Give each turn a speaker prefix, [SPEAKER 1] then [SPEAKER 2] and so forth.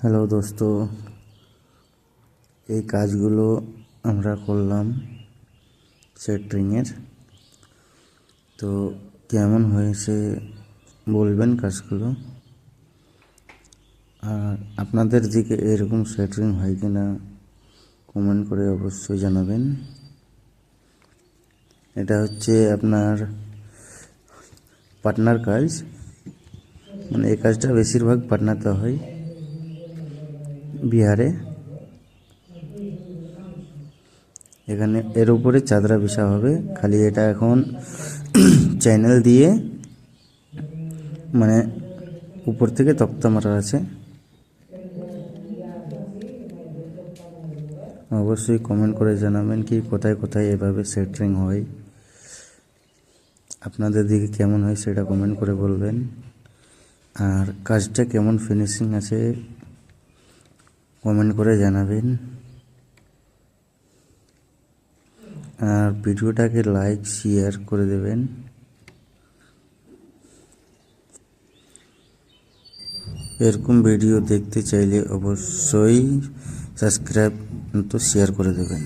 [SPEAKER 1] Hello দোস্ত, এই কাজগুলো আমরা করলাম সেন্টারিংয়ের। তো কেমন হয়েছে বলবেন কাজগুলো, আর আপনাদের দিকে এরকম সেন্টারিং হয় কি না কমেন্ট করে অবশ্যই জানাবেন। এটা হচ্ছে আপনার পার্টনার কাজ, মানে এই কাজটা বেশিরভাগ পার্টনারতে হয় বিহারে। এখানে এর উপরে চাদরা বিছা হবে, খালি এটা এখন চ্যানেল দিয়ে মানে উপর থেকে তক্তা মারা আছে। অবশ্যই কমেন্ট করে জানাবেন কি কোথায় কোথায় এভাবে সেন্টারিং হয়, আপনাদের দিকে কেমন হয় সেটা কমেন্ট করে বলবেন। আর কাজটা কেমন ফিনিশিং আছে কমেন্ট করে জানাবেন। আর ভিডিওটাকে লাইক শেয়ার করে দেবেন। এরকম ভিডিও দেখতে চাইলে অবশ্যই সাবস্ক্রাইব তো শেয়ার করে দেবেন।